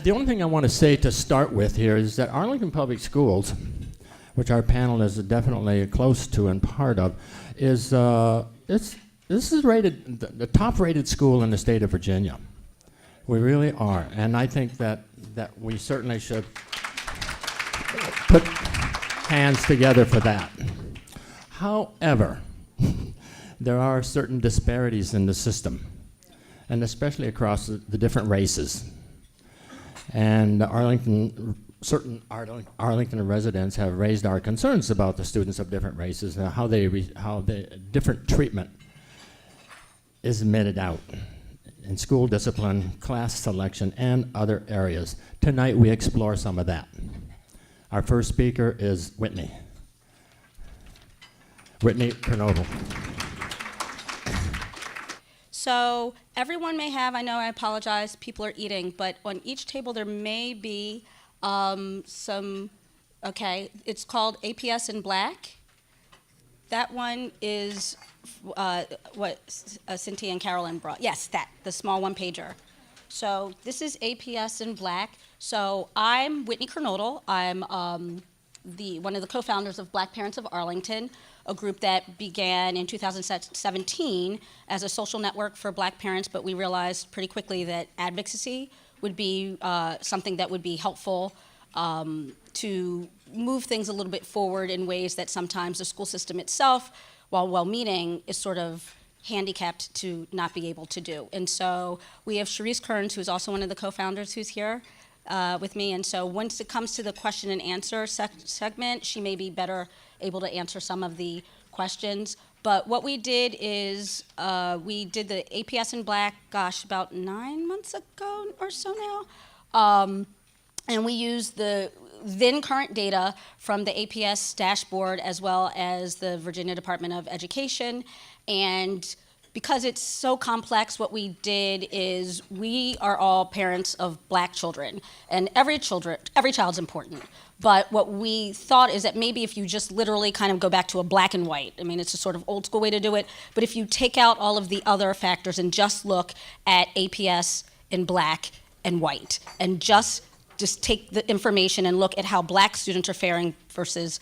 the only thing I want to say to start with here is that Arlington Public Schools, which our panel is definitely close to and part of, is this is rated the top-rated school in the state of Virginia. We really are, and I think that we certainly should put hands together for that. However, there are certain disparities in the system, and especially across the different races. And certain Arlington residents have raised our concerns about the students of different races and how the different treatment is meted out in school discipline, class selection, and other areas. Tonight we explore some of that. Our first speaker is Whitney Kernodle. So everyone may have, I know, I apologize, people are eating, but on each table there may be some, okay, it's called APS in Black. That one is what Cynthia and Carolyn brought. Yes, the small one-pager. So this is APS in Black. So I'm Whitney Kernodle. I'm one of the co-founders of Black Parents of Arlington, a group that began in 2017 as a social network for Black parents, but we realized pretty quickly that advocacy would be something that would be helpful to move things a little bit forward in ways that sometimes the school system itself, while well-meaning, is sort of handicapped to not be able to do. And so we have Sharice Kearns, who's also one of the co-founders, who's here with me. And so once it comes to the question and answer segment, she may be better able to answer some of the questions. But what we did is we did the APS in Black, gosh, about 9 months ago or so now. And we used the then current data from the APS dashboard as well as the Virginia Department of Education. And because it's so complex, what we did is we are all parents of Black children, and every child's important. But what we thought is that maybe if you just literally kind of go back to a black and white, I mean, it's a sort of old school way to do it, but if you take out all of the other factors and just look at APS in Black and white, and just take the information and look at how Black students are faring versus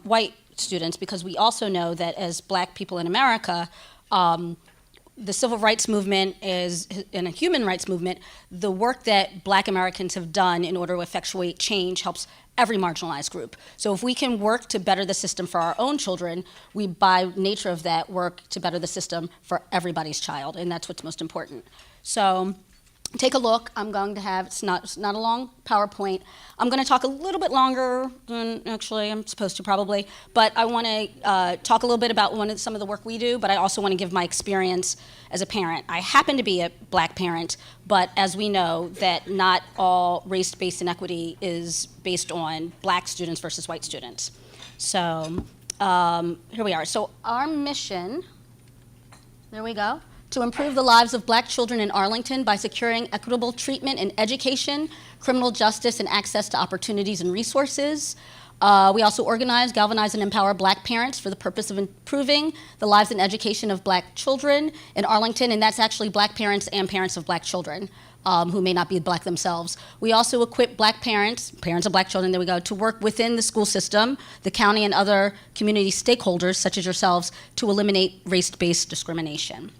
white students, because we also know that as Black people in America, the civil rights movement and a human rights movement, the work that Black Americans have done in order to effectuate change helps every marginalized group. So if we can work to better the system for our own children, we, by nature of that, work to better the system for everybody's child, and that's what's most important. So take a look. I'm going to have, it's not a long PowerPoint. I'm going to talk a little bit longer than actually I'm supposed to probably, but I want to talk a little bit about some of the work we do, but I also want to give my experience as a parent. I happen to be a Black parent, but as we know that not all race-based inequity is based on Black students versus white students. So here we are. So our mission, there we go, to improve the lives of Black children in Arlington by securing equitable treatment in education, criminal justice, and access to opportunities and resources. We also organize, galvanize, and empower Black parents for the purpose of improving the lives and education of Black children in Arlington, and that's actually Black parents and parents of Black children who may not be Black themselves. We also equip Black parents of Black children, there we go, to work within the school system, the county, and other community stakeholders, such as yourselves, to eliminate race-based discrimination.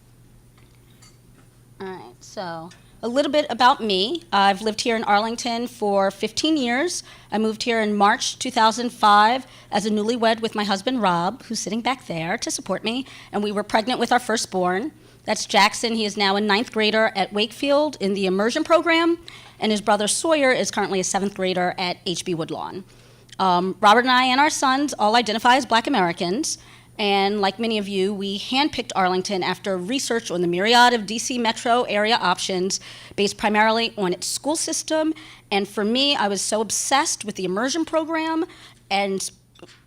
All right, so a little bit about me. I've lived here in Arlington for 15 years. I moved here in March 2005 as a newlywed with my husband, Rob, who's sitting back there to support me, and we were pregnant with our firstborn. That's Jackson. He is now a 9th grader at Wakefield in the immersion program, and his brother Sawyer is currently a 7th grader at HB Woodlawn. Robert and I and our sons all identify as Black Americans. And like many of you, we handpicked Arlington after research on the myriad of DC metro area options based primarily on its school system. And for me, I was so obsessed with the immersion program and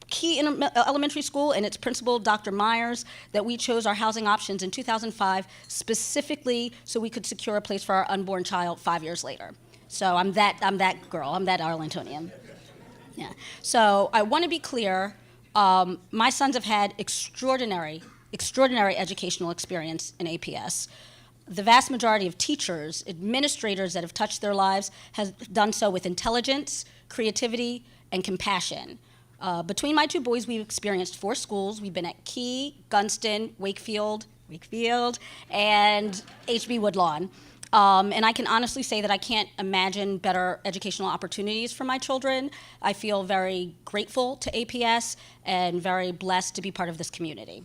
Key Elementary School and its principal, Dr. Myers, that we chose our housing options in 2005 specifically so we could secure a place for our unborn child 5 years later. So I'm that girl, I'm that Arlingtonian. Yeah. So I want to be clear. My sons have had extraordinary educational experience in APS. the vast majority of teachers, administrators that have touched their lives have done so with intelligence, creativity, and compassion. Between my two boys, we've experienced 4 schools. We've been at Key, Gunston, Wakefield, and HB Woodlawn. And I can honestly say that I can't imagine better educational opportunities for my children. I feel very grateful to APS and very blessed to be part of this community.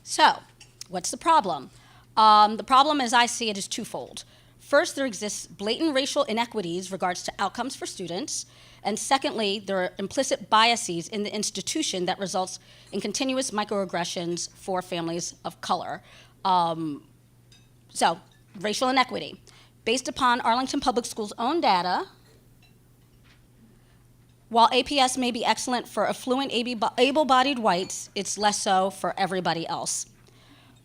So, what's the problem? The problem, as I see it, is twofold. First, there exists blatant racial inequities regards to outcomes for students. And secondly, there are implicit biases in the institution that results in continuous microaggressions for families of color. So, racial inequity. Based upon Arlington Public Schools' own data, while APS may be excellent for affluent, able-bodied whites, it's less so for everybody else.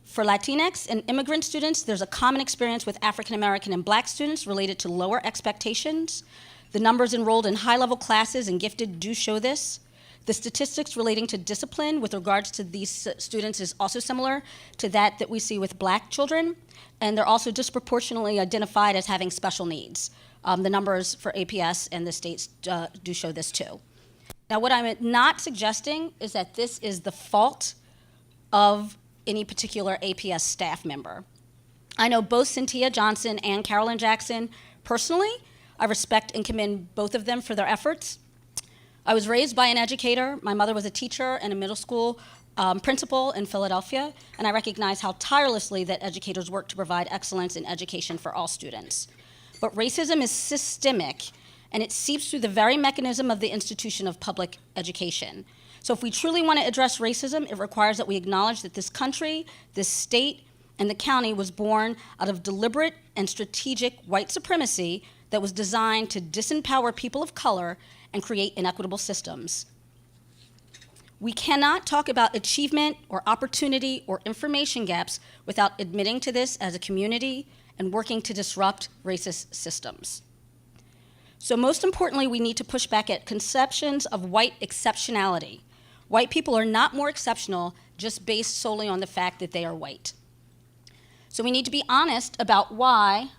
For Latinx and immigrant students, there's a common experience with African American and Black students related to lower expectations. The numbers enrolled in high-level classes and gifted do show this. The statistics relating to discipline with regards to these students is also similar to that we see with Black children, and they're also disproportionately identified as having special needs. The numbers for APS and the states do show this too. Now, what I'm not suggesting is that this is the fault of any particular APS staff member. I know both Cynthia Johnson and Carolyn Jackson personally. I respect and commend both of them for their efforts. I was raised by an educator. My mother was a teacher and a middle school principal in Philadelphia, and I recognize how tirelessly that educators work to provide excellence in education for all students. But racism is systemic, and it seeps through the very mechanism of the institution of public education. So if we truly want to address racism, it requires that we acknowledge that this country, this state, and the county was born out of deliberate and strategic white supremacy that was designed to disempower people of color and create inequitable systems. We cannot talk about achievement or opportunity or information gaps without admitting to this as a community and working to disrupt racist systems. So most importantly, we need to push back at conceptions of white exceptionality. White people are not more exceptional just based solely on the fact that they are white. So we need to be honest about why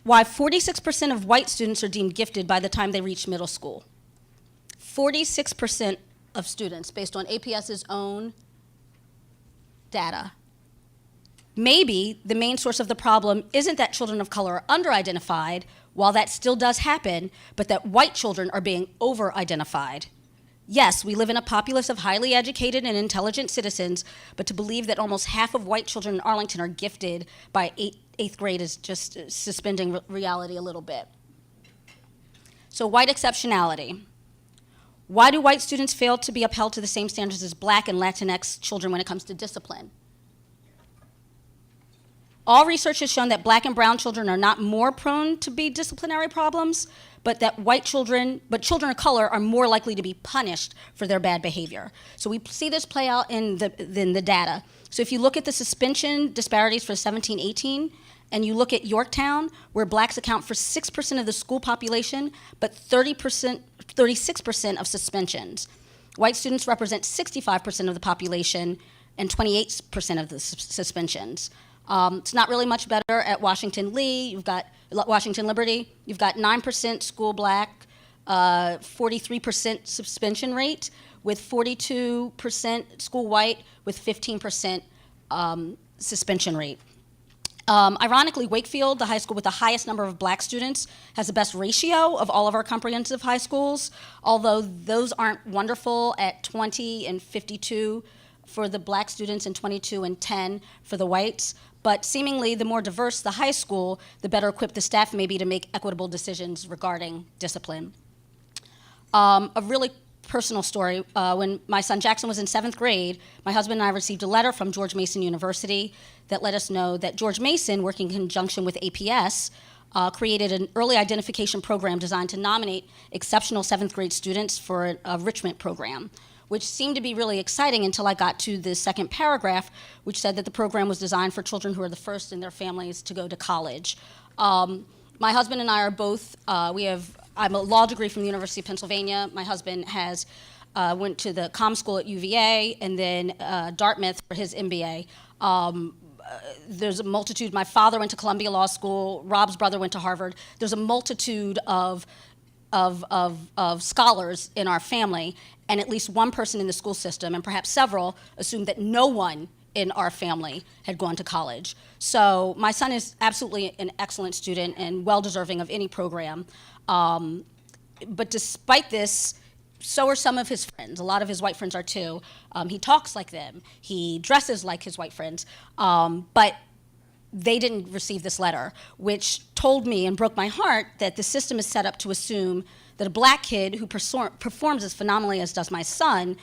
46% of white students are deemed gifted by the time they reach middle school. 46% of students, based on APS's own data. Maybe the main source of the problem isn't that children of color are under-identified, while that still does happen, but that white children are being over-identified. Yes, we live in a populace of highly educated and intelligent citizens, but to believe that almost half of white children in Arlington are gifted by eighth grade is just suspending reality a little bit. So white exceptionality. Why do white students fail to be upheld to the same standards as Black and Latinx children when it comes to discipline? All research has shown that Black and brown children are not more prone to be disciplinary problems, but that children of color are more likely to be punished for their bad behavior. So we see this play out in the data. So if you look at the suspension disparities for 17-18, and you look at Yorktown, where Blacks account for 6% of the school population, but 36% of suspensions. White students represent 65% of the population and 28% of the suspensions. It's not really much better at Washington Lee. You've got Washington Liberty. You've got 9% school Black, 43% suspension rate, with 42% school white, with 15% suspension rate. Ironically, Wakefield, the high school with the highest number of Black students, has the best ratio of all of our comprehensive high schools, although those aren't wonderful at 20 and 52 for the Black students and 22 and 10 for the whites. But seemingly, the more diverse the high school, the better equipped the staff may be to make equitable decisions regarding discipline. A really personal story, when my son Jackson was in 7th grade, my husband and I received a letter from George Mason University that let us know that George Mason, working in conjunction with APS, created an early identification program designed to nominate exceptional 7th grade students for a enrichment program, which seemed to be really exciting until I got to the second paragraph, which said that the program was designed for children who are the first in their families to go to college. My husband and I are both, I'm a law degree from the University of Pennsylvania. My husband has went to the comm school at UVA, and then Dartmouth for his MBA. There's a multitude. My father went to Columbia Law School. Rob's brother went to Harvard. There's a multitude of scholars in our family, and at least one person in the school system, and perhaps several, assumed that no one in our family had gone to college. So my son is absolutely an excellent student and well-deserving of any program. But despite this, so are some of his friends. A lot of his white friends are too. He talks like them. He dresses like his white friends. But they didn't receive this letter, which told me and broke my heart that the system is set up to assume that a black kid who performs as phenomenally as does my son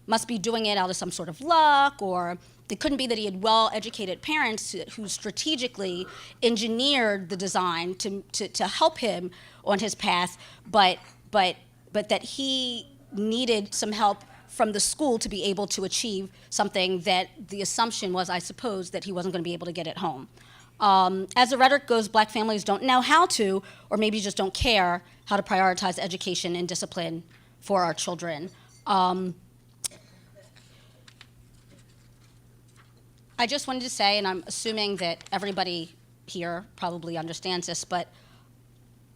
must be doing it out of some sort of luck, or it couldn't be that he had well-educated parents who strategically engineered the design to help him on his path, but that he needed some help from the school to be able to achieve something that the assumption was, I suppose, that he wasn't going to be able to get at home. As the rhetoric goes, black families don't know how to, or maybe just don't care, how to prioritize education and discipline for our children. I just wanted to say, and I'm assuming that everybody here probably understands this, but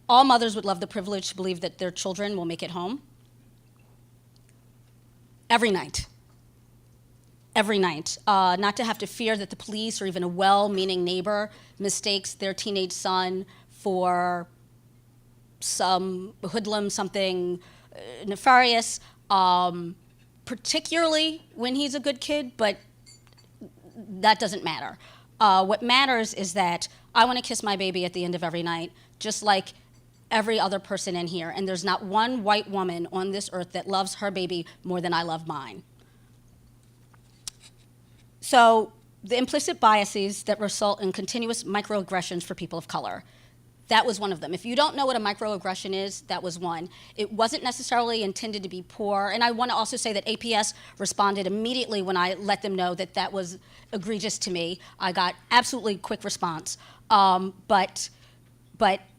all mothers would love the privilege to believe that their children will make it home. Every night. Every night. Not to have to fear that the police or even a well-meaning neighbor mistakes their teenage son for some hoodlum, something nefarious, particularly when he's a good kid, but that doesn't matter. What matters is that I want to kiss my baby at the end of every night, just like every other person in here, and there's not one white woman on this earth that loves her baby more than I love mine. So the implicit biases that result in continuous microaggressions for people of color, that was one of them. If you don't know what a microaggression is, that was one. It wasn't necessarily intended to be poor, and I want to also say that APS responded immediately when I let them know that that was egregious to me. I got absolutely quick response. But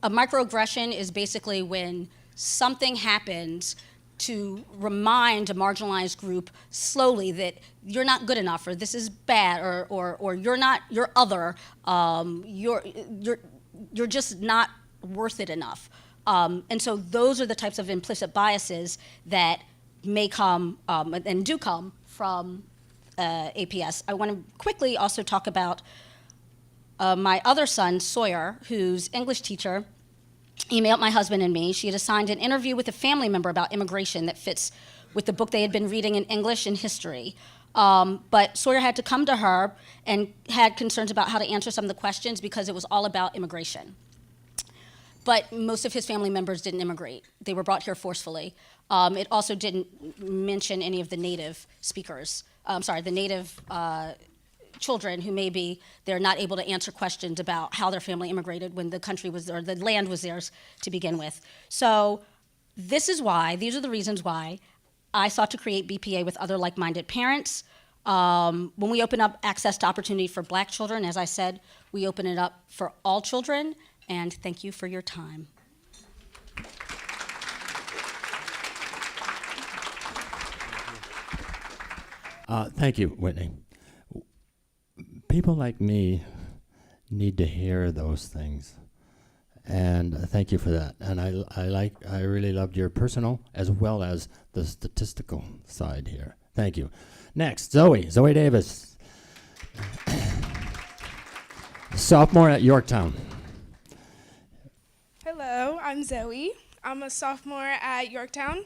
a microaggression is basically when something happens to remind a marginalized group slowly that you're not good enough, or this is bad, or you're not, you're other, you're just not worth it enough. And so those are the types of implicit biases that may come and do come from APS. I want to quickly also talk about my other son, Sawyer, whose English teacher emailed my husband and me. She had assigned an interview with a family member about immigration that fits with the book they had been reading in English and history. But Sawyer had to come to her and had concerns about how to answer some of the questions because it was all about immigration. But most of his family members didn't immigrate. They were brought here forcefully. It also didn't mention any of the native speakers. The native children who maybe they're not able to answer questions about how their family immigrated when the country was, or the land was theirs to begin with. So these are the reasons why I sought to create BPA with other like-minded parents. When we open up access to opportunity for black children, as I said, we open it up for all children, and thank you for your time. Thank you, Whitney. People like me need to hear those things, and thank you for that. And I really loved your personal as well as the statistical side here. Thank you. Next, Zoe Davis, sophomore at Yorktown. Hello, I'm Zoe. I'm a sophomore at Yorktown.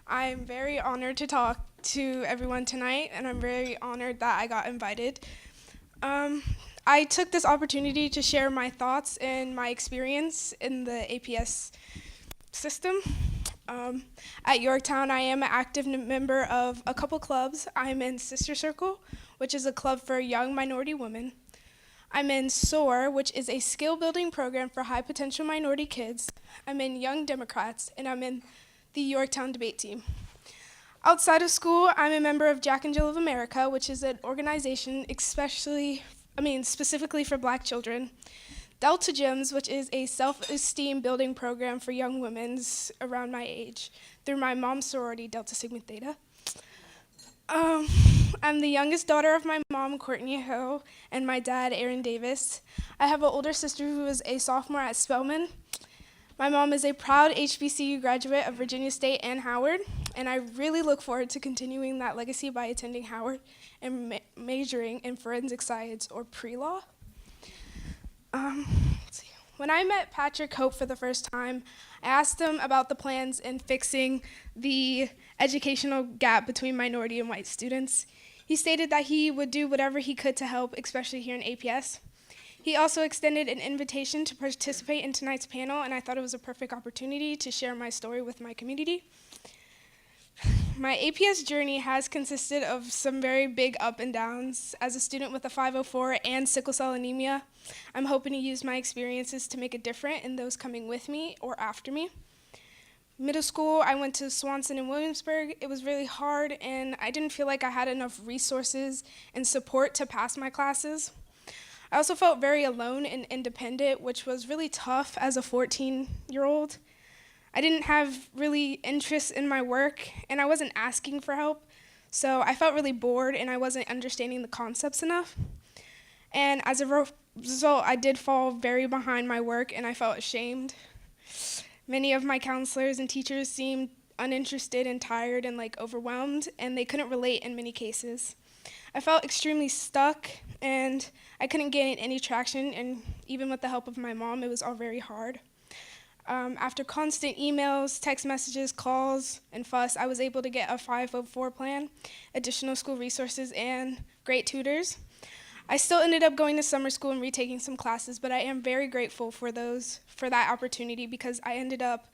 I'm very honored to talk to everyone tonight, and I'm very honored that I got invited. I took this opportunity to share my thoughts and my experience in the APS system. At Yorktown, I am an active member of a couple clubs. I'm in Sister Circle, which is a club for young minority women. I'm in SOAR, which is a skill-building program for high-potential minority kids. I'm in Young Democrats, and I'm in the Yorktown debate team. Outside of school, I'm a member of Jack and Jill of America, which is an organization specifically for black children. Delta Gyms, which is a self-esteem building program for young women around my age, through my mom's sorority, Delta Sigma Theta. I'm the youngest daughter of my mom, Courtney Hill, and my dad, Aaron Davis. I have an older sister who is a sophomore at Spelman. My mom is a proud HBCU graduate of Virginia State and Howard, and I really look forward to continuing that legacy by attending Howard and majoring in forensic science or pre-law. When I met Patrick Hope for the first time, I asked him about the plans in fixing the educational gap between minority and white students. He stated that he would do whatever he could to help, especially here in APS. He also extended an invitation to participate in tonight's panel, and I thought it was a perfect opportunity to share my story with my community. My APS journey has consisted of some very big up and downs. As a student with a 504 and sickle cell anemia, I'm hoping to use my experiences to make a difference in those coming with me or after me. Middle school, I went to Swanson and Williamsburg. It was really hard, and I didn't feel like I had enough resources and support to pass my classes. I also felt very alone and independent, which was really tough as a 14-year-old. I didn't have really interest in my work, and I wasn't asking for help, so I felt really bored, and I wasn't understanding the concepts enough. And as a result, I did fall very behind my work, and I felt ashamed. Many of my counselors and teachers seemed uninterested and tired and overwhelmed, and they couldn't relate in many cases. I felt extremely stuck, and I couldn't gain any traction, and even with the help of my mom, it was all very hard. After constant emails, text messages, calls, and fuss, I was able to get a 504 plan, additional school resources, and great tutors. I still ended up going to summer school and retaking some classes, but I am very grateful for that opportunity because I ended up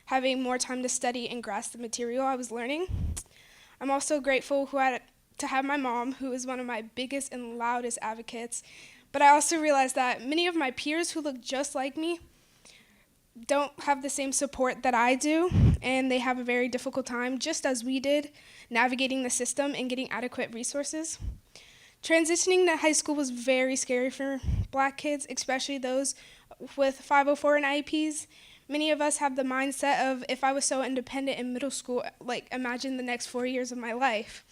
having more time to study and grasp the material I was learning. I'm also grateful to have my mom, who is one of my biggest and loudest advocates, but I also realized that many of my peers who look just like me don't have the same support that I do, and they have a very difficult time, just as we did, navigating the system and getting adequate resources. Transitioning to high school was very scary for Black kids, especially those with 504 and IEPs. Many of us have the mindset of, if I was so independent in middle school, imagine the next 4 years of my life.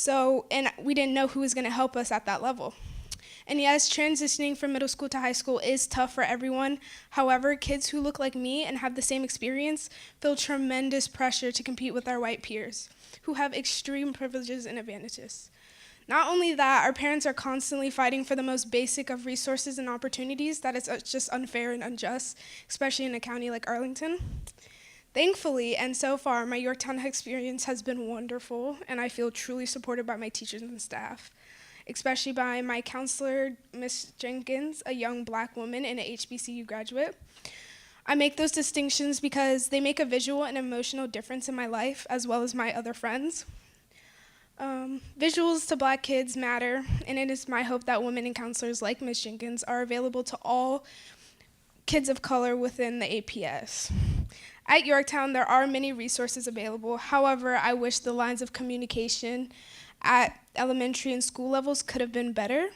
And we didn't know who was going to help us at that level. And yes, transitioning from middle school to high school is tough for everyone. However, kids who look like me and have the same experience feel tremendous pressure to compete with our white peers, who have extreme privileges and advantages. Not only that, our parents are constantly fighting for the most basic of resources and opportunities that is just unfair and unjust, especially in a county like Arlington. Thankfully, and so far, my Yorktown experience has been wonderful, and I feel truly supported by my teachers and staff, especially by my counselor, Ms. Jenkins, a young Black woman and an HBCU graduate. I make those distinctions because they make a visual and emotional difference in my life, as well as my other friends. Visuals to Black kids matter, and it is my hope that women and counselors like Ms. Jenkins are available to all kids of color within the APS. At Yorktown, there are many resources available. However, I wish the lines of communication at elementary and school levels could have been better.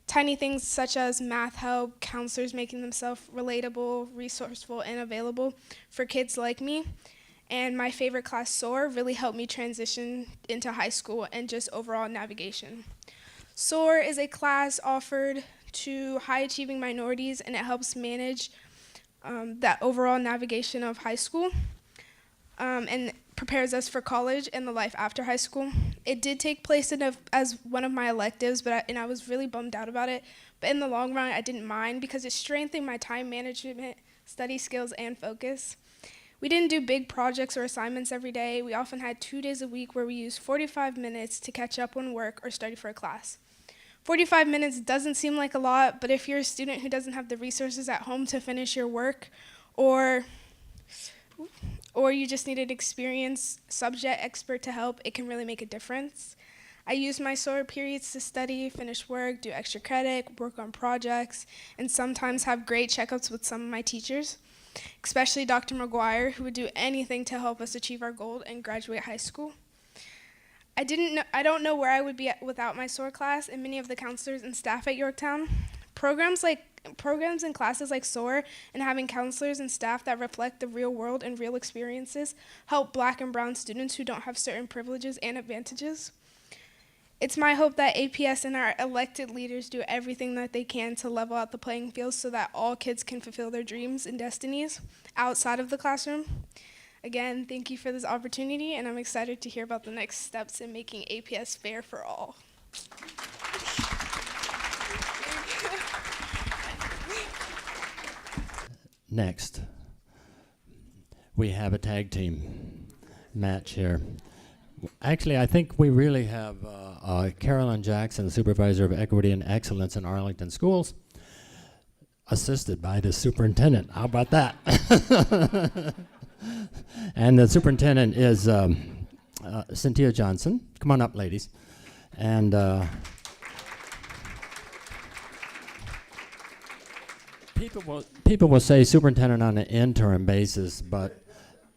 Tiny things such as math help, counselors making themselves relatable, resourceful, and available for kids like me, and my favorite class, SOAR, really helped me transition into high school and just overall navigation. SOAR is a class offered to high-achieving minorities, and it helps manage that overall navigation of high school and prepares us for college and the life after high school. It did take place as one of my electives, and I was really bummed out about it. But in the long run, I didn't mind because it strengthened my time management, study skills, and focus. We didn't do big projects or assignments every day. We often had 2 days a week where we used 45 minutes to catch up on work or study for a class. 45 minutes doesn't seem like a lot, but if you're a student who doesn't have the resources at home to finish your work, or you just need an experienced subject expert to help, it can really make a difference. I use my SOAR periods to study, finish work, do extra credit, work on projects, and sometimes have great checkups with some of my teachers, especially Dr. McGuire, who would do anything to help us achieve our goal and graduate high school. I don't know where I would be without my SOAR class and many of the counselors and staff at Yorktown. Programs like Programs and classes like SOAR and having counselors and staff that reflect the real world and real experiences help Black and brown students who don't have certain privileges and advantages. It's my hope that APS and our elected leaders do everything that they can to level out the playing field so that all kids can fulfill their dreams and destinies outside of the classroom. Again, thank you for this opportunity, and I'm excited to hear about the next steps in making APS fair for all. Next, we have a tag team match here. Actually, I think we really have Carolyn Jackson, Supervisor of Equity and Excellence in Arlington Schools, assisted by the superintendent. How about that? And the superintendent is Cynthia Johnson. Come on up, ladies. And people will say superintendent on an interim basis, but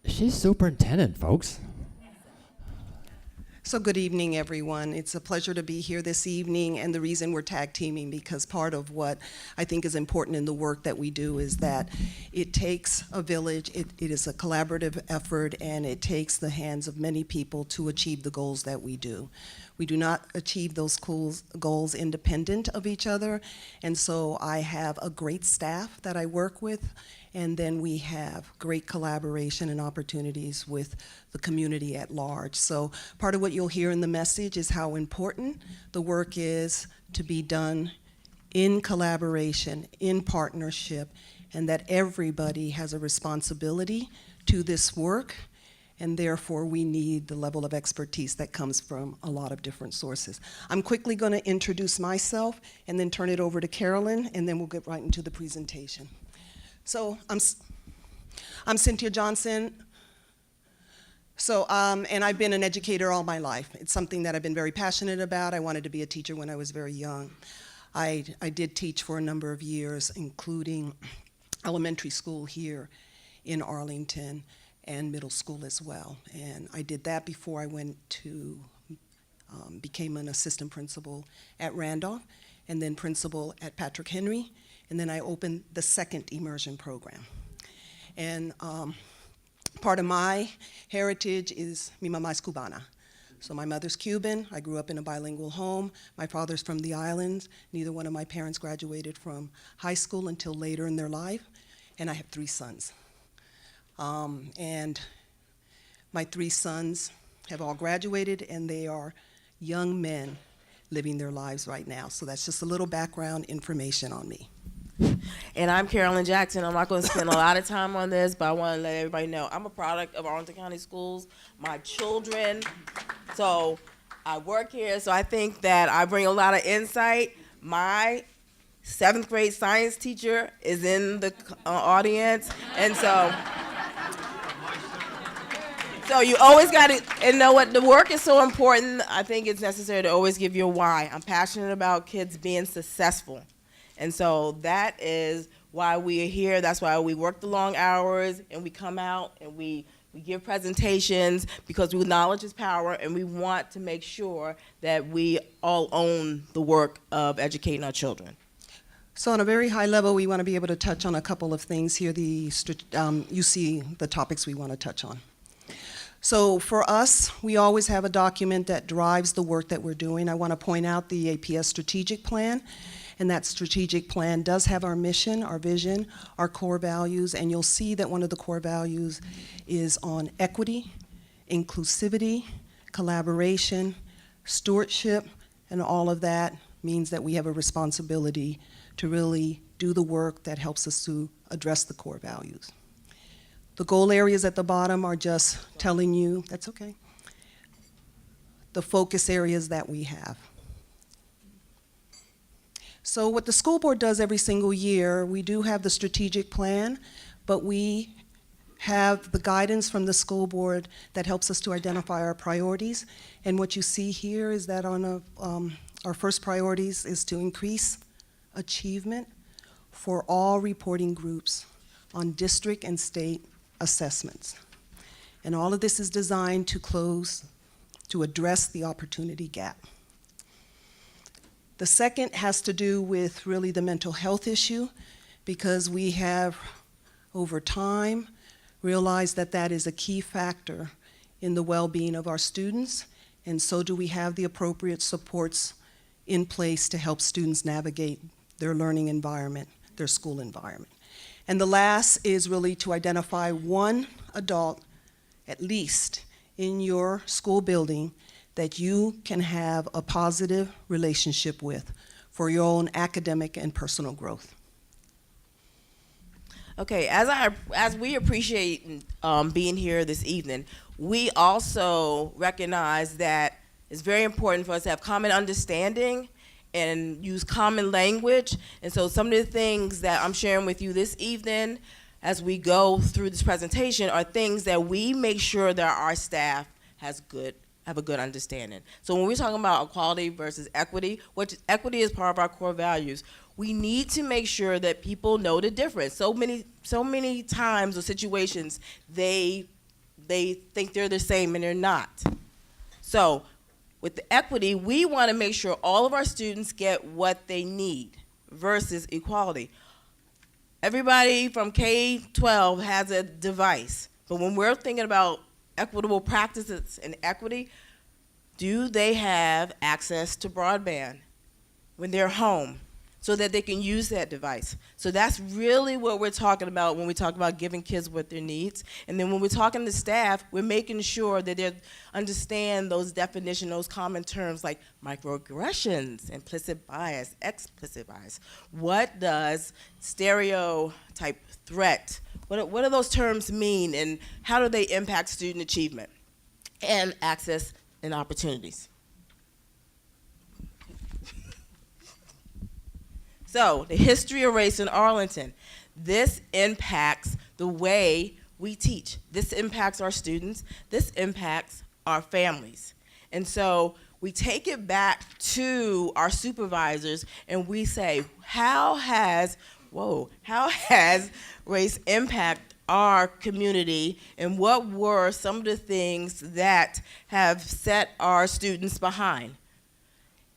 she's superintendent, folks. So good evening, everyone. It's a pleasure to be here this evening, and the reason we're tag teaming, because part of what I think is important in the work that we do is that it takes a village, it is a collaborative effort, and it takes the hands of many people to achieve the goals that we do. We do not achieve those goals independent of each other, and so I have a great staff that I work with, and then we have great collaboration and opportunities with the community at large. So part of what you'll hear in the message is how important the work is to be done in collaboration, in partnership, and that everybody has a responsibility to this work, and therefore we need the level of expertise that comes from a lot of different sources. I'm quickly going to introduce myself and then turn it over to Carolyn, and then we'll get right into the presentation. So I'm Cynthia Johnson. So, and I've been an educator all my life. It's something that I've been very passionate about. I wanted to be a teacher when I was very young. I did teach for a number of years, including elementary school here in Arlington and middle school as well. And I did that before I went to, became an assistant principal at Randolph, and then principal at Patrick Henry. And then I opened the second immersion program. And part of my heritage is mi mamá es cubana. So my mother's Cuban. I grew up in a bilingual home. My father's from the islands. Neither one of my parents graduated from high school until later in their life. And I have 3 sons. And my 3 sons have all graduated, and they are young men living their lives right now. So that's just a little background information on me. And I'm Carolyn Jackson. I'm not going to spend a lot of time on this, but I want to let everybody know I'm a product of Arlington County Schools. My children, so I work here, so I think that I bring a lot of insight. My 7th grade science teacher is in the audience, and so you always got to, and know what, the work is so important. I think it's necessary to always give you a why. I'm passionate about kids being successful. And so that is why we are here. That's why we work the long hours, and we come out and we give presentations, because knowledge is power, and we want to make sure that we all own the work of educating our children. So on a very high level, we want to be able to touch on a couple of things here. You see the topics we want to touch on. So for us, we always have a document that drives the work that we're doing. I want to point out the APS strategic plan. And that strategic plan does have our mission, our vision, our core values, and you'll see that one of the core values is on equity, inclusivity, collaboration, stewardship, and all of that means that we have a responsibility to really do the work that helps us to address the core values. The goal areas at the bottom are just telling you, that's okay, the focus areas that we have. So what the school board does every single year, we do have the strategic plan, but we have the guidance from the school board that helps us to identify our priorities. And what you see here is that on our first priorities is to increase achievement for all reporting groups on district and state assessments. And all of this is designed to address the opportunity gap. The second has to do with really the mental health issue, because we have, over time, realized that that is a key factor in the well-being of our students, and so do we have the appropriate supports in place to help students navigate their learning environment, their school environment. And the last is really to identify one adult, at least, in your school building that you can have a positive relationship with for your own academic and personal growth. Okay, as we appreciate being here this evening, we also recognize that it's very important for us to have common understanding and use common language. And so some of the things that I'm sharing with you this evening as we go through this presentation are things that we make sure that our staff have a good understanding. So when we're talking about equality versus equity, which equity is part of our core values, we need to make sure that people know the difference. So many times or situations, they think they're the same and they're not. So with the equity, we want to make sure all of our students get what they need versus equality. Everybody from K-12 has a device, but when we're thinking about equitable practices and equity, do they have access to broadband when they're home so that they can use that device? So that's really what we're talking about when we talk about giving kids what their needs. And then when we're talking to staff, we're making sure that they understand those definitions, those common terms like microaggressions, implicit bias, explicit bias. What does stereotype threat, what do those terms mean, and how do they impact student achievement and access and opportunities? So, the history of race in Arlington. This impacts the way we teach. This impacts our students. This impacts our families. And so, we take it back to our supervisors and we say, how has race impact our community, and what were some of the things that have set our students behind?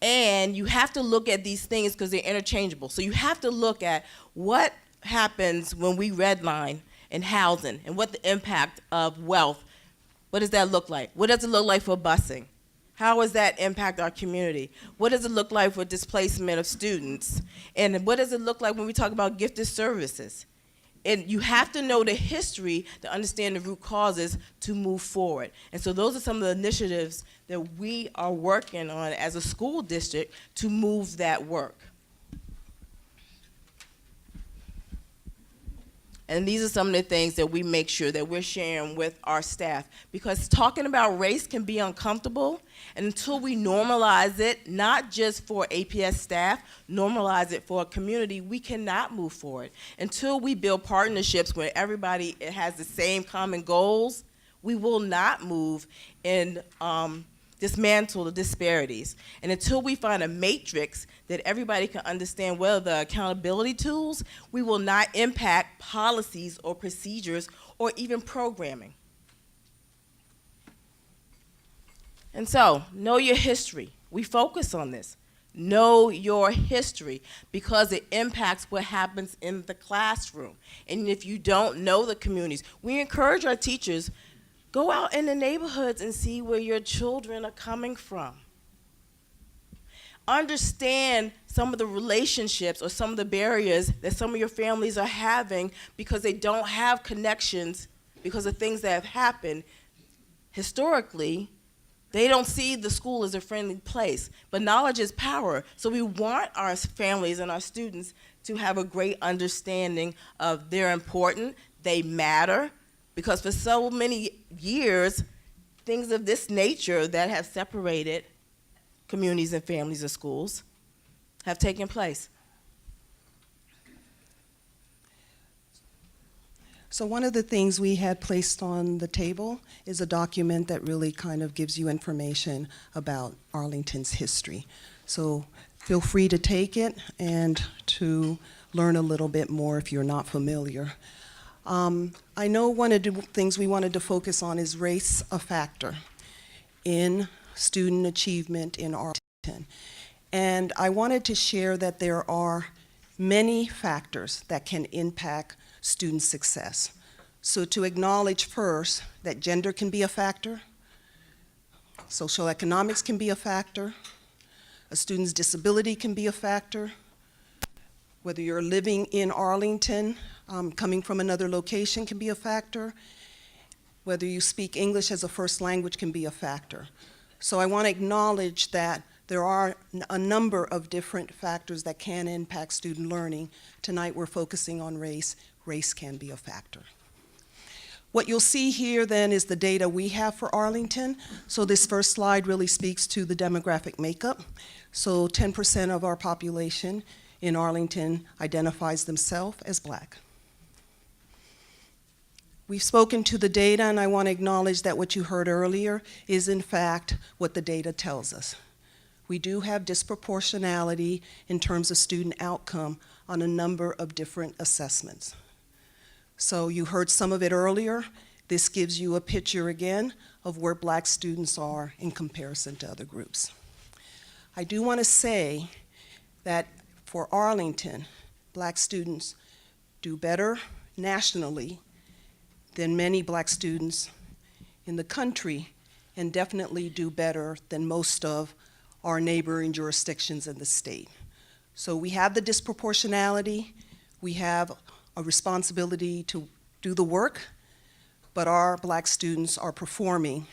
And you have to look at these things because they're interchangeable. So you have to look at what happens when we redline in housing and what the impact of wealth, what does that look like? What does it look like for busing? How does that impact our community? What does it look like for displacement of students? And what does it look like when we talk about gifted services? And you have to know the history to understand the root causes to move forward. And so those are some of the initiatives that we are working on as a school district to move that work. And these are some of the things that we make sure that we're sharing with our staff, because talking about race can be uncomfortable, and until we normalize it, not just for APS staff, normalize it for a community, we cannot move forward. Until we build partnerships where everybody has the same common goals, we will not move and dismantle the disparities. And until we find a matrix that everybody can understand what are the accountability tools, we will not impact policies or procedures or even programming. And so, know your history. We focus on this. Know your history, because it impacts what happens in the classroom. And if you don't know the communities, we encourage our teachers, go out in the neighborhoods and see where your children are coming from. Understand some of the relationships or some of the barriers that some of your families are having because they don't have connections because of things that have happened historically. They don't see the school as a friendly place, but knowledge is power. So we want our families and our students to have a great understanding of they're important, they matter, because for so many years, things of this nature that have separated communities and families of schools have taken place. So one of the things we had placed on the table is a document that really kind of gives you information about Arlington's history. So feel free to take it and to learn a little bit more if you're not familiar. I know one of the things we wanted to focus on is race a factor in student achievement in Arlington. And I wanted to share that there are many factors that can impact student success. So to acknowledge first that gender can be a factor, social economics can be a factor, a student's disability can be a factor, whether you're living in Arlington, coming from another location can be a factor, whether you speak English as a first language can be a factor. So I want to acknowledge that there are a number of different factors that can impact student learning. Tonight we're focusing on race. Race can be a factor. What you'll see here then is the data we have for Arlington. So this first slide really speaks to the demographic makeup. So 10% of our population in Arlington identifies themselves as Black. We've spoken to the data, and I want to acknowledge that what you heard earlier is in fact what the data tells us. We do have disproportionality in terms of student outcome on a number of different assessments. So you heard some of it earlier. This gives you a picture again of where Black students are in comparison to other groups. I do want to say that for Arlington, Black students do better nationally than many Black students in the country, and definitely do better than most of our neighboring jurisdictions in the state. So we have the disproportionality, we have a responsibility to do the work, but our Black students are performing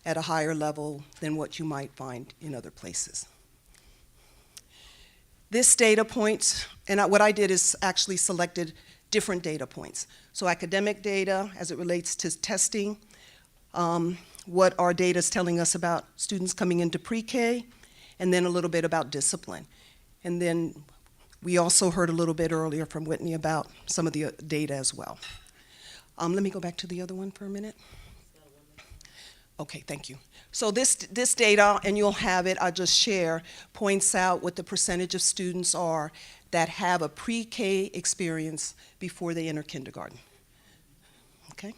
at a higher level than what you might find in other places. This data points, and what I did is actually selected different data points. So academic data as it relates to testing, what our data is telling us about students coming into pre-K, and then a little bit about discipline. And then we also heard a little bit earlier from Whitney about some of the data as well. Let me go back to the other one for a minute. Okay, thank you. So this data, and you'll have it, I'll just share, points out what the percentage of students are that have a pre-K experience before they enter kindergarten. Okay?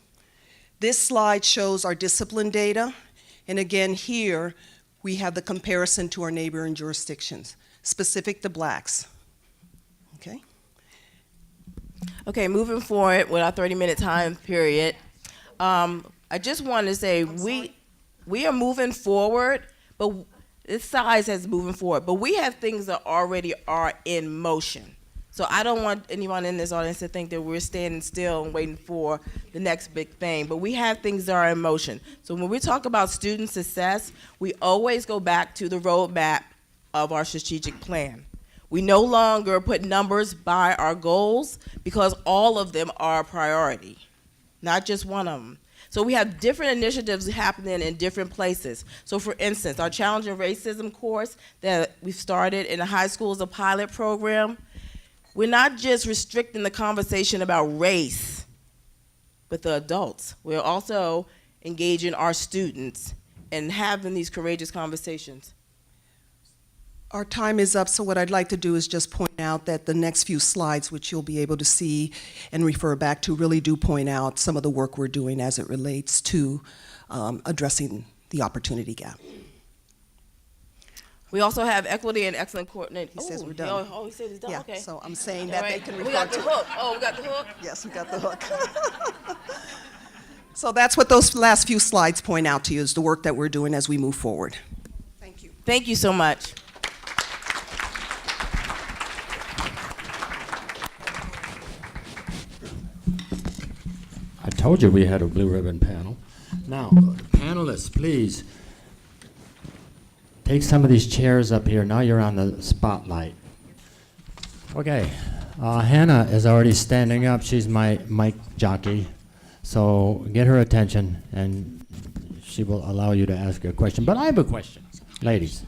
This slide shows our discipline data, and again here, we have the comparison to our neighboring jurisdictions, specific to Blacks. Okay? Okay, moving forward with our 30-minute time period, I just want to say we are moving forward, but this size is moving forward, but we have things that already are in motion. So I don't want anyone in this audience to think that we're standing still and waiting for the next big thing, but we have things that are in motion. So when we talk about student success, we always go back to the roadmap of our strategic plan. We no longer put numbers by our goals because all of them are a priority, not just one of them. So we have different initiatives happening in different places. So for instance, our Challenging Racism course that we've started in the high school is a pilot program. We're not just restricting the conversation about race with the adults. We're also engaging our students and having these courageous conversations. Our time is up, so what I'd like to do is just point out that the next few slides, which you'll be able to see and refer back to, really do point out some of the work we're doing as it relates to addressing the opportunity gap. We also have equity and excellent coordination. He says we're done. Oh, he said it's done, Yeah, okay. so I'm saying All that they right. can We refer got the to. hook. Oh, we got the hook. Yes, we got the hook. So that's what those last few slides point out to you, is the work that we're doing as we move forward. Thank you. Thank you so much. I told you we had a blue ribbon panel. Now, panelists, please take some of these chairs up here. Now you're on the spotlight. Okay, Hannah is already standing up. She's my mic jockey. So get her attention, and she will allow you to ask a question. But I have a question, ladies.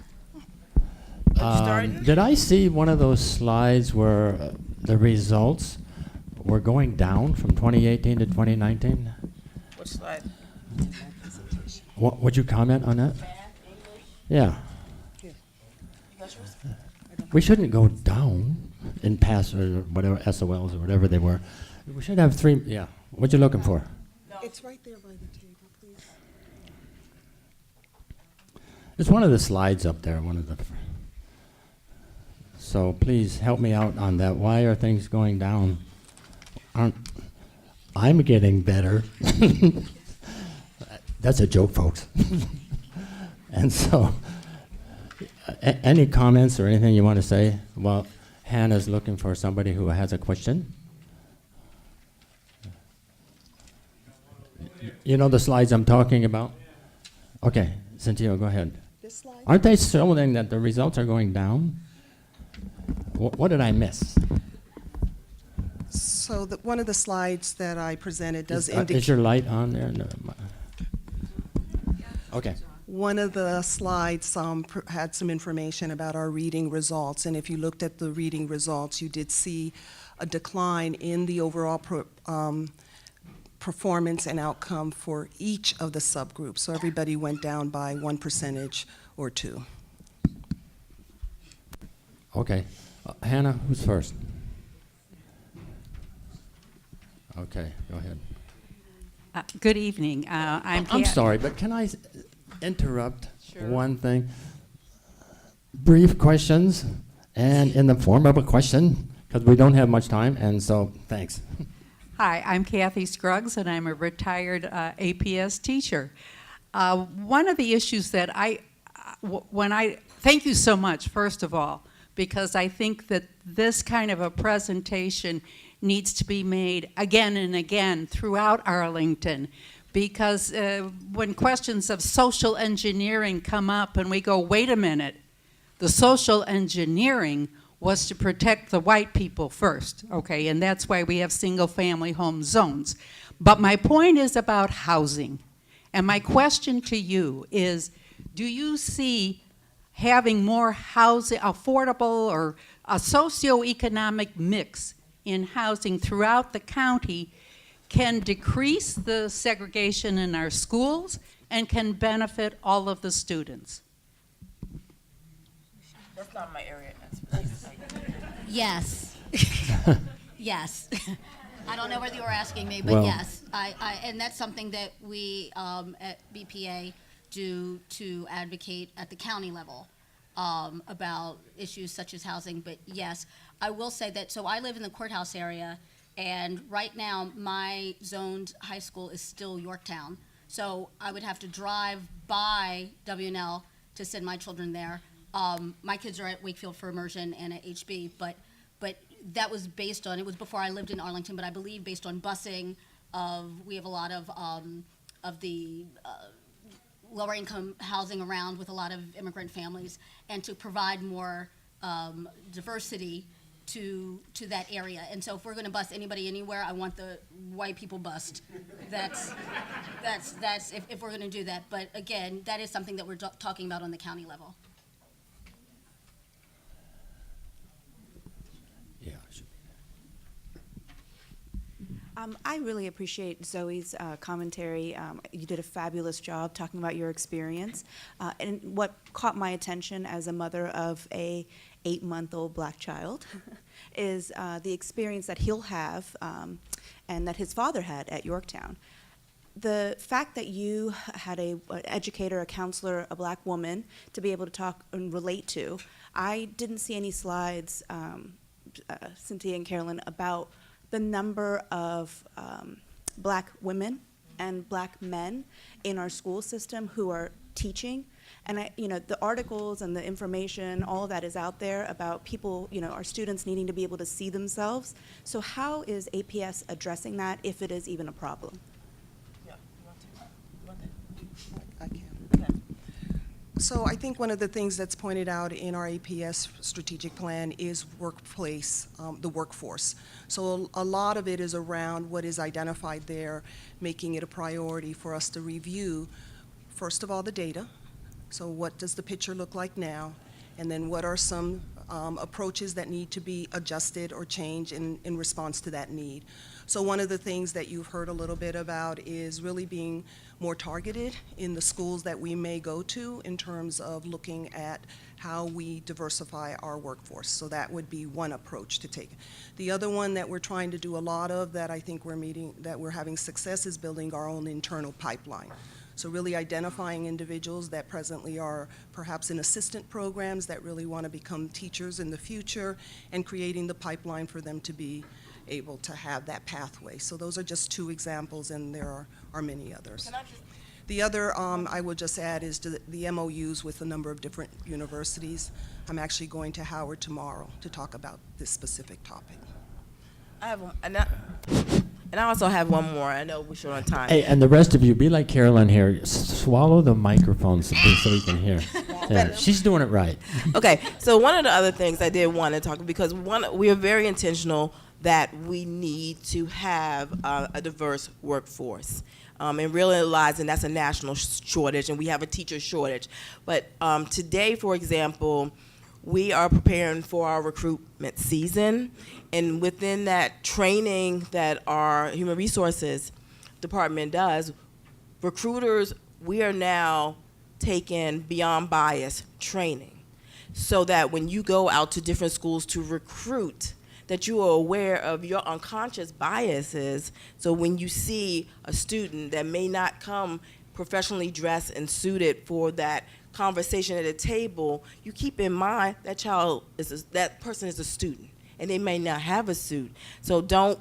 Did I see one of those slides where the results were going down from 2018 to 2019? Which slide? Would you comment on that? Yeah. We shouldn't go down in pass or whatever, SOLs or whatever they were. We should have three, yeah. What you looking for? It's right there by the table, please. It's one of the slides up there, one of the, So please help me out on that. Why are things going down? I'm getting better. That's a joke, folks. And so, any comments or anything you want to say? Well, Hannah's looking for somebody who has a question. You know the slides I'm talking about? Okay, Cynthia, go ahead. This slide? Aren't they showing that the results are going down? What did I miss? So one of the slides that I presented does Is indicate. your light on there? No. Okay. One of the slides had some information about our reading results, and if you looked at the reading results, you did see a decline in the overall performance and outcome for each of the subgroups. So everybody went down by 1% or 2. Okay. Hannah, who's first? Okay, go ahead. Good evening. I'm I'm sorry, but can I interrupt one thing? Brief questions, and in the form of a question, because we don't have much time, and so thanks. Hi, I'm Kathy Scruggs, and I'm a retired APS teacher. One of the issues that thank you so much, first of all, because I think that this kind of a presentation needs to be made again and again throughout Arlington, because when questions of social engineering come up and we go, wait a minute, the social engineering was to protect the white people first, okay, and that's why we have single-family home zones. But my point is about housing, and my question to you is, do you see having more housing, affordable or a socioeconomic mix in housing throughout the county can decrease the segregation in our schools and can benefit all of the students? That's not my area. Yes. Yes. I don't know whether you were asking me, but Well- yes. And that's something that we at BPA do to advocate at the county level about issues such as housing. But yes, I will say that, so I live in the courthouse area, and right now my zoned high school is still Yorktown. So I would have to drive by WNL to send my children there. My kids are at Wakefield for immersion and at HB, but that was based on, it was before I lived in Arlington, but I believe based on busing we have a lot of the lower income housing around with a lot of immigrant families, and to provide more diversity to that area. And so if we're gonna bus anybody anywhere, I want the white people bused. That's if we're gonna do that. But again, that is something that we're talking about on the county level. Yeah. I really appreciate Zoe's commentary. You did a fabulous job talking about your experience. And what caught my attention as a mother of a 8-month-old black child is the experience that he'll have and that his father had at Yorktown. The fact that you had an educator, a counselor, a black woman to be able to talk and relate to, I didn't see any slides, Cynthia and Carolyn, about the number of black women and black men in our school system who are teaching. And the articles and the information, all of that is out there about people, our students needing to be able to see themselves. So how is APS addressing that, if it is even a problem? I can. So I think one of the things that's pointed out in our APS strategic plan is workplace, the workforce. So a lot of it is around what is identified there, making it a priority for us to review, first of all, the data. So what does the picture look like now? And then what are some approaches that need to be adjusted or changed in response to that need? So one of the things that you've heard a little bit about is really being more targeted in the schools that we may go to in terms of looking at how we diversify our workforce. So that would be one approach to take. The other one that we're trying to do a lot of that I think we're having success is building our own internal pipeline. So really identifying individuals that presently are perhaps in assistant programs that really want to become teachers in the future, and creating the pipeline for them to be able to have that pathway. So those are just two examples, and there are many others. The other I would just add is the MOUs with a number of different universities. I'm actually going to Howard tomorrow to talk about this specific topic. I have one, and I also have one more. I know we're short on time. Hey, and the rest of you, be like Carolyn here. Swallow the microphone so we can hear. Yeah, she's doing it right. Okay, so one of the other things I did want to talk, because we are very intentional that we need to have a diverse workforce. And realizing that's a national shortage, and we have a teacher shortage. But today, for example, we are preparing for our recruitment season, and within that training that our human resources department does, recruiters, we are now taking beyond bias training, so that when you go out to different schools to recruit, that you are aware of your unconscious biases. So when you see a student that may not come professionally dressed and suited for that conversation at a table, you keep in mind that person is a student, and they may not have a suit. So don't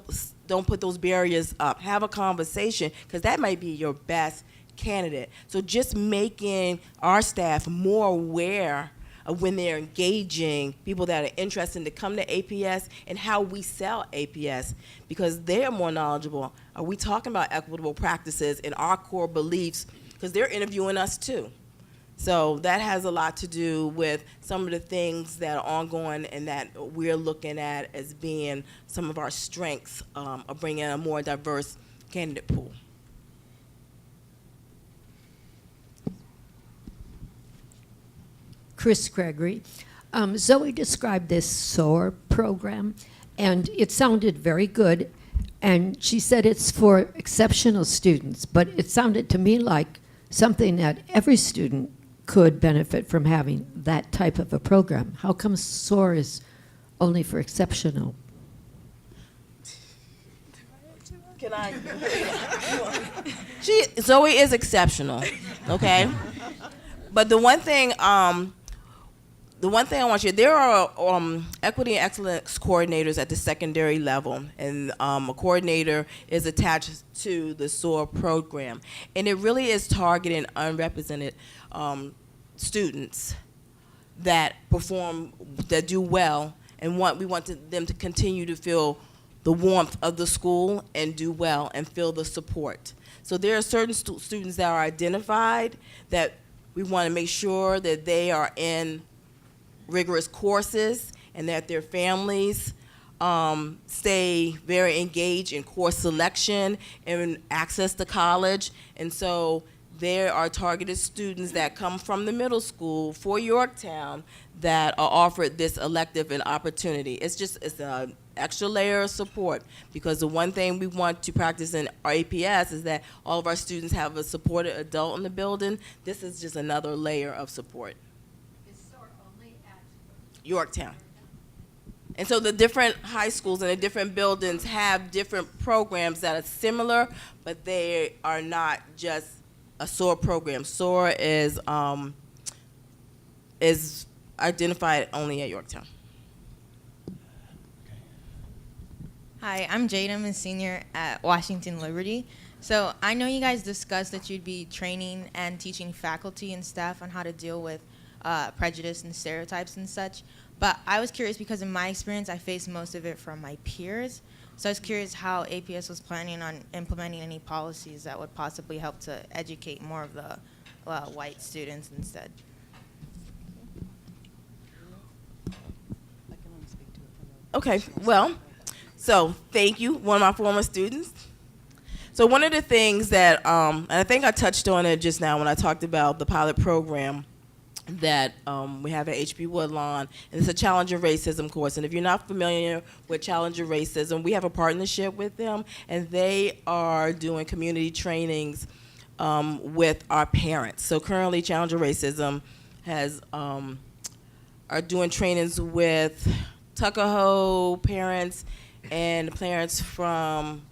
put those barriers up. Have a conversation, because that might be your best candidate. So just making our staff more aware of when they're engaging people that are interested to come to APS, and how we sell APS, because they're more knowledgeable. Are we talking about equitable practices and our core beliefs? Because they're interviewing us too. So that has a lot to do with some of the things that are ongoing and that we're looking at as being some of our strengths of bringing a more diverse candidate pool. Chris Gregory. Zoe described this SOAR program, and it sounded very good. And she said it's for exceptional students, but it sounded to me like something that every student could benefit from having that type of a program. How come SOAR is only for exceptional? Can I? Zoe is exceptional, okay? But the one thing I want you, there are equity and excellence coordinators at the secondary level, and a coordinator is attached to the SOAR program. And it really is targeting unrepresented students that perform, that do well, and we want them to continue to feel the warmth of the school and do well and feel the support. So there are certain students that are identified that we want to make sure that they are in rigorous courses, and that their families stay very engaged in course selection and access to college. And so there are targeted students that come from the middle school for Yorktown that are offered this elective and opportunity. It's an extra layer of support, because the one thing we want to practice in our APS is that all of our students have a supported adult in the building. This is just another layer of support. Yorktown. And so the different high schools and the different buildings have different programs that are similar, but they are not just a SOAR program. SOAR is identified only at Yorktown. Hi, I'm Jade. I'm a senior at Washington Liberty. So I know you guys discussed that you'd be training and teaching faculty and staff on how to deal with prejudice and stereotypes and such. But I was curious, because in my experience, I faced most of it from my peers. So I was curious how APS was planning on implementing any policies that would possibly help to educate more of the white students instead. Okay, well, so thank you, one of my former students. So one of the things that, and I think I touched on it just now when I talked about the pilot program that we have at HB Woodlawn, and it's a Challenger Racism course. And if you're not familiar with Challenger Racism, we have a partnership with them, and they are doing community trainings with our parents. So currently, Challenger Racism are doing trainings with Tuckahoe parents and parents from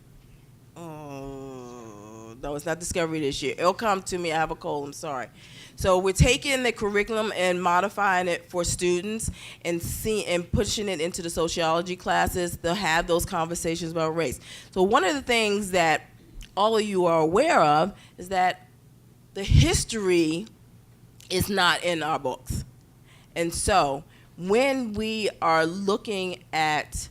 No, it's not Discovery this year. It'll come to me. I have a cold. I'm sorry. So we're taking the curriculum and modifying it for students and pushing it into the sociology classes. They'll have those conversations about race. So one of the things that all of you are aware of is that the history is not in our books. And so when we are looking at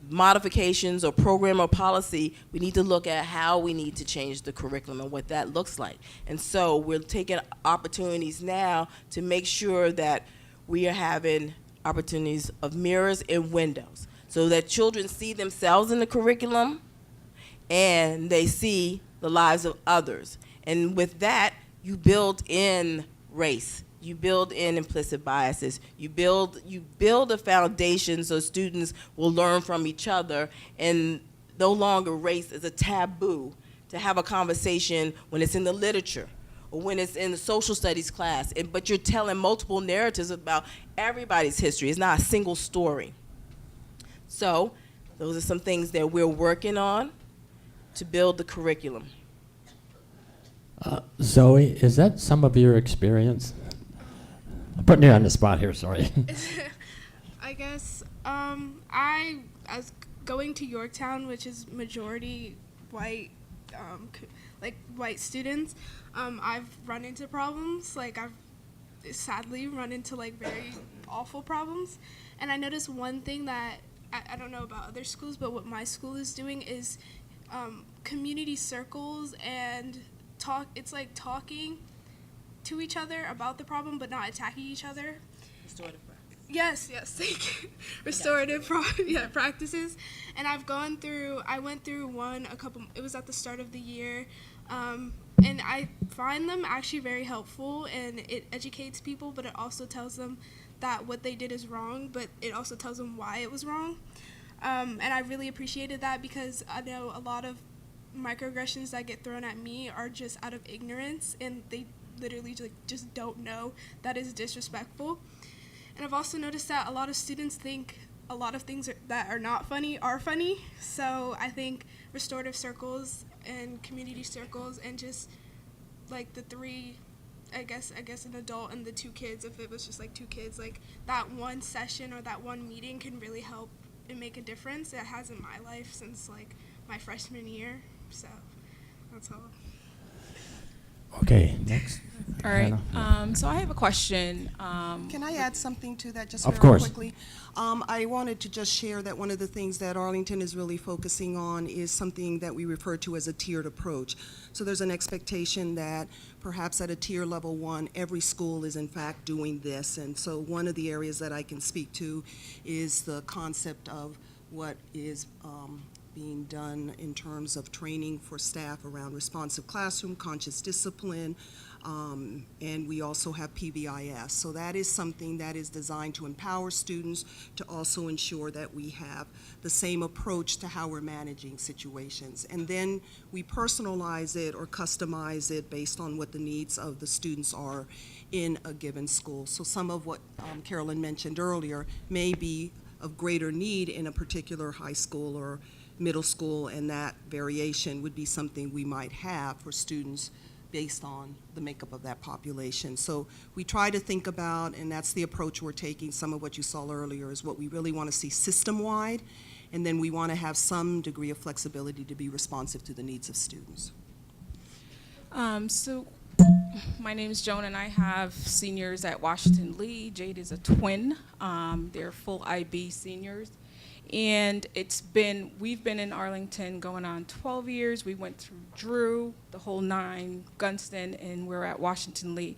modifications or program or policy, we need to look at how we need to change the curriculum and what that looks like. And so we're taking opportunities now to make sure that we are having opportunities of mirrors and windows so that children see themselves in the curriculum and they see the lives of others. And with that, you build in race. You build in implicit biases. You build a foundation so students will learn from each other, and no longer race is a taboo to have a conversation when it's in the literature or when it's in the social studies class. But you're telling multiple narratives about everybody's history. It's not a single story. So those are some things that we're working on to build the curriculum. Zoe, is that some of your experience? I'm putting you on the spot here, sorry. I guess I, as going to Yorktown, which is majority white, like white students, I've run into problems. Like I've sadly run into like very awful problems. And I noticed one thing that I don't know about other schools, but what my school is doing is community circles and talk. It's like talking to each other about the problem, but not attacking each other. Restorative practice. Yes, thank you. Restorative practices. And I went through one it was at the start of the year, and I find them actually very helpful, and it educates people, but it also tells them that what they did is wrong, but it also tells them why it was wrong. And I really appreciated that because I know a lot of microaggressions that get thrown at me are just out of ignorance, and they literally just don't know that is disrespectful. And I've also noticed that a lot of students think a lot of things that are not funny are funny. So I think restorative circles and community circles and just like the three, I guess an adult and the two kids, if it was just like two kids, like that one session or that one meeting can really help and make a difference. It has in my life since like my freshman year. So that's all. Okay, next. All right. Hannah. So I have a question. Can I add something to that just Of very course. quickly? I wanted to just share that one of the things that Arlington is really focusing on is something that we refer to as a tiered approach. So there's an expectation that perhaps at a tier level 1, every school is in fact doing this. And so one of the areas that I can speak to is the concept of what is being done in terms of training for staff around responsive classroom, conscious discipline, and we also have PBIS. So that is something that is designed to empower students to also ensure that we have the same approach to how we're managing situations. And then we personalize it or customize it based on what the needs of the students are in a given school. So some of what Carolyn mentioned earlier may be of greater need in a particular high school or middle school, and that variation would be something we might have for students based on the makeup of that population. So we try to think about, and that's the approach we're taking, some of what you saw earlier is what we really want to see system-wide, and then we want to have some degree of flexibility to be responsive to the needs of students. So my name is Joan, and I have seniors at Washington Lee. Jade is a twin. They're full IB seniors. And we've been in Arlington going on 12 years. We went through Drew, the whole 9, Gunston, and we're at Washington Lee.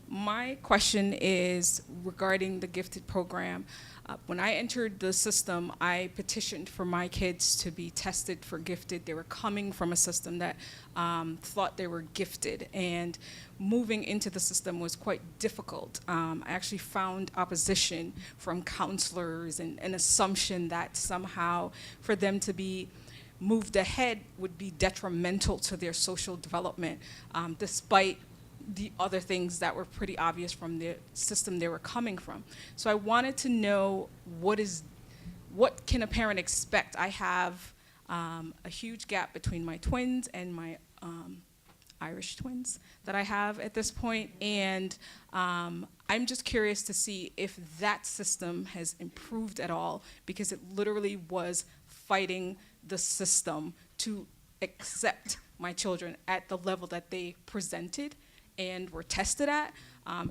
My question is regarding the gifted program. When I entered the system, I petitioned for my kids to be tested for gifted. They were coming from a system that thought they were gifted, and moving into the system was quite difficult. I actually found opposition from counselors and an assumption that somehow for them to be moved ahead would be detrimental to their social development, despite the other things that were pretty obvious from the system they were coming from. So I wanted to know what can a parent expect? I have a huge gap between my twins and my Irish twins that I have at this point, and I'm just curious to see if that system has improved at all, because it literally was fighting the system to accept my children at the level that they presented and were tested at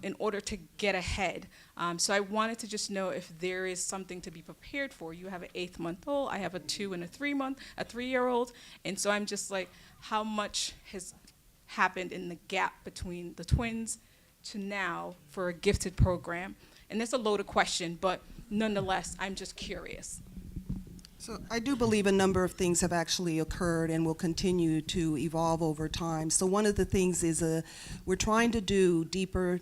in order to get ahead. So I wanted to just know if there is something to be prepared for. You have an 8-month-old, I have a 2 and a 3-year-old, and so I'm just like, how much has happened in the gap between the twins to now for a gifted program? And that's a loaded question, but nonetheless, I'm just curious. So I do believe a number of things have actually occurred and will continue to evolve over time. So one of the things is we're trying to do deeper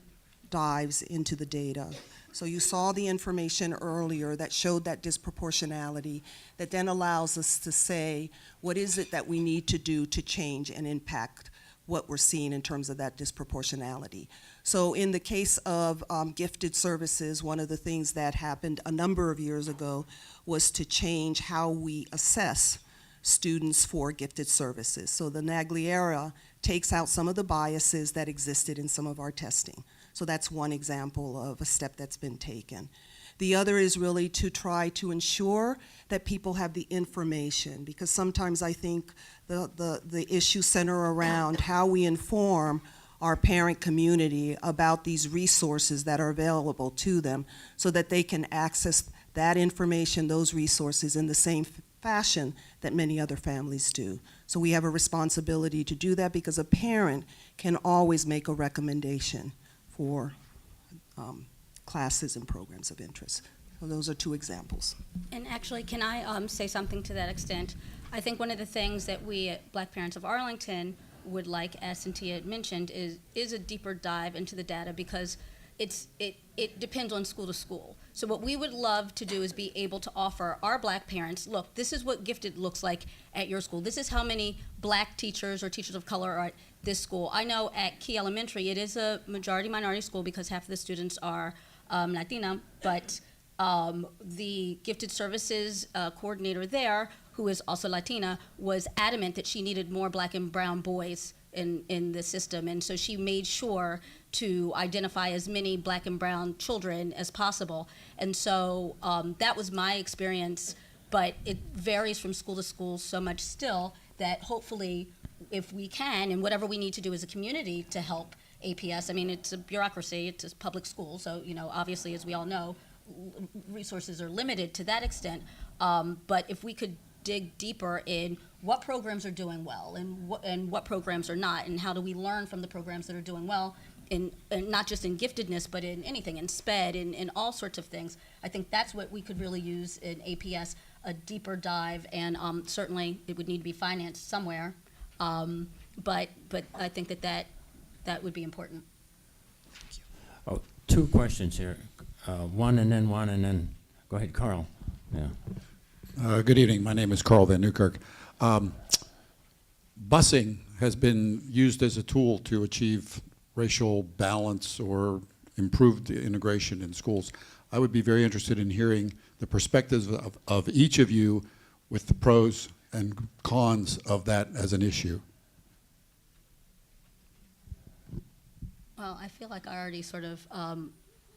dives into the data. So you saw the information earlier that showed that disproportionality that then allows us to say, what is it that we need to do to change and impact what we're seeing in terms of that disproportionality. So in the case of gifted services, one of the things that happened a number of years ago was to change how we assess students for gifted services. So the Nagliera takes out some of the biases that existed in some of our testing. So that's one example of a step that's been taken. The other is really to try to ensure that people have the information, because sometimes I think the issues center around how we inform our parent community about these resources that are available to them so that they can access that information, those resources, in the same fashion that many other families do. So we have a responsibility to do that, because a parent can always make a recommendation for classes and programs of interest. So those are two examples. And actually, can I say something to that extent? I think one of the things that we at Black Parents of Arlington would like, as Cynthia had mentioned, is a deeper dive into the data, because it depends on school to school. So what we would love to do is be able to offer our Black parents, look, this is what gifted looks like at your school. This is how many Black teachers or teachers of color are at this school. I know at Key Elementary, it is a majority minority school because half of the students are Latina, but the gifted services coordinator there, who is also Latina, was adamant that she needed more Black and brown boys in the system, and so she made sure to identify as many Black and brown children as possible. And so that was my experience, but it varies from school to school so much still that hopefully, if we can, and whatever we need to do as a community to help APS, I mean, it's a bureaucracy, it's a public school, so, you know, obviously, as we all know, resources are limited to that extent, but if we could dig deeper in what programs are doing well and what programs are not, and how do we learn from the programs that are doing well, and not just in giftedness, but in anything, in SPED, in all sorts of things. I think that's what we could really use in APS, a deeper dive, and certainly it would need to be financed somewhere, but I think that would be important. Oh, two questions here. One and then go ahead, Carl. Yeah. Good evening. My name is Carl Van Newkirk. Busing has been used as a tool to achieve racial balance or improved integration in schools. I would be very interested in hearing the perspectives of each of you with the pros and cons of that as an issue. Well, I feel like I already sort of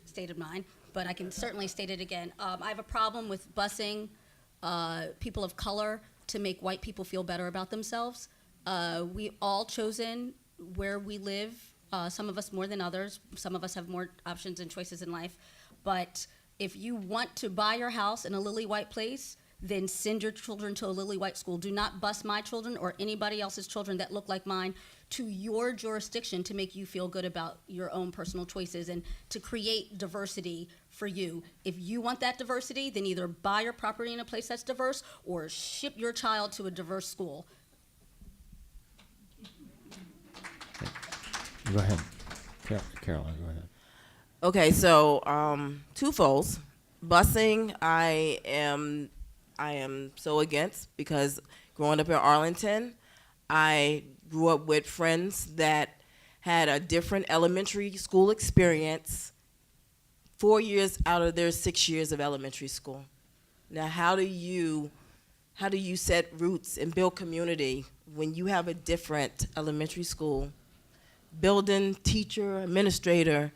stated mine, but I can certainly state it again. I have a problem with busing people of color to make white people feel better about themselves. We all chosen where we live, some of us more than others, some of us have more options and choices in life, but if you want to buy your house in a lily white place, then send your children to a lily white school. Do not bus my children or anybody else's children that look like mine to your jurisdiction to make you feel good about your own personal choices and to create diversity for you. If you want that diversity, then either buy your property in a place that's diverse or ship your child to a diverse school. Go ahead. Caroline, go ahead. Okay, so twofolds. Busing, I am so against, because growing up in Arlington, I grew up with friends that had a different elementary school experience 4 years out of their 6 years of elementary school. Now, how do you how do you set roots and build community when you have a different elementary school building, teacher, administrator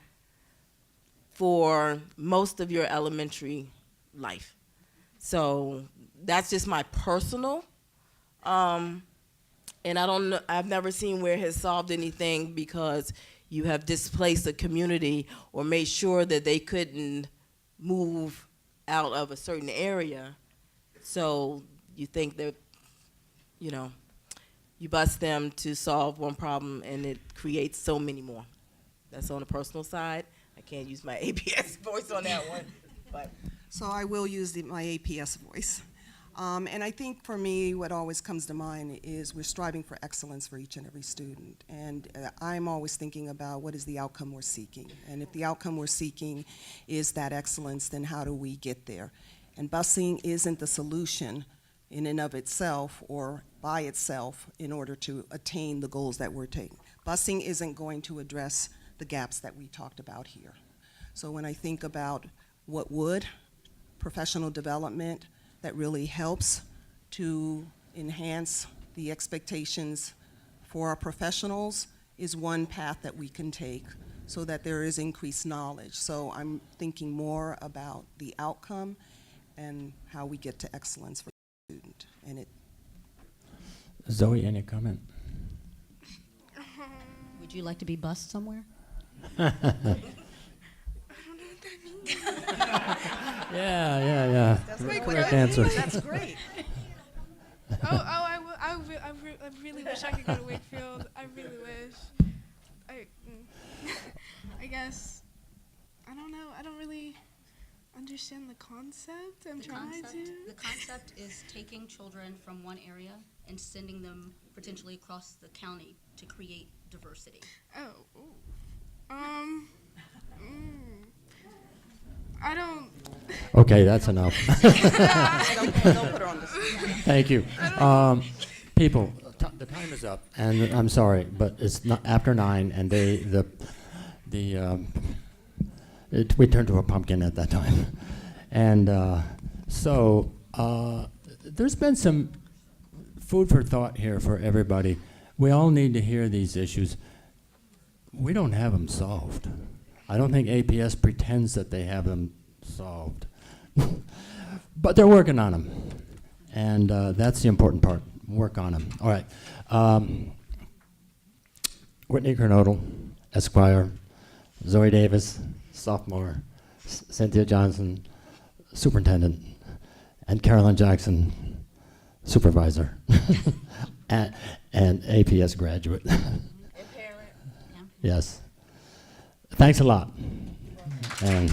for most of your elementary life? So that's just my personal, and I don't know, I've never seen where it has solved anything because you have displaced a community or made sure that they couldn't move out of a certain area. So you think that, you know, you bust them to solve one problem and it creates so many more. That's on the personal side. I can't use my APS voice on that one, but. So I will use my APS voice. And I think for me, what always comes to mind is we're striving for excellence for each and every student. And I'm always thinking about what is the outcome we're seeking. And if the outcome we're seeking is that excellence, then how do we get there? And busing isn't the solution in and of itself or by itself in order to attain the goals that we're taking. Busing isn't going to address the gaps that we talked about here. So when I think about what would, professional development that really helps to enhance the expectations for our professionals is one path that we can take so that there is increased knowledge. So I'm thinking more about the outcome and how we get to excellence for the student. And it. Zoe, any comment? Would you like to be bused somewhere? Yeah. That's my Correct answer. That's great. I really wish I could go to Wakefield. I really wish. I guess, I don't know. I don't really understand the concept. I'm trying to. The concept is taking children from one area and sending them potentially across the county to create diversity. Oh. I don't. Okay, that's enough. Don't put her on the spot. Thank you. People, the time is up, and I'm sorry, but it's not after 9, and we turned to a pumpkin at that time, and so there's been some food for thought here for everybody. We all need to hear these issues. We don't have them solved. I don't think APS pretends that they have them solved, but they're working on them, and that's the important part. Work on them. All right. Whitney Kernodle, Esquire, Zoe Davis, sophomore, Cynthia Johnson, superintendent, and Carolyn Jackson, supervisor, and APS graduate. And parent. Yes. Thanks a lot. And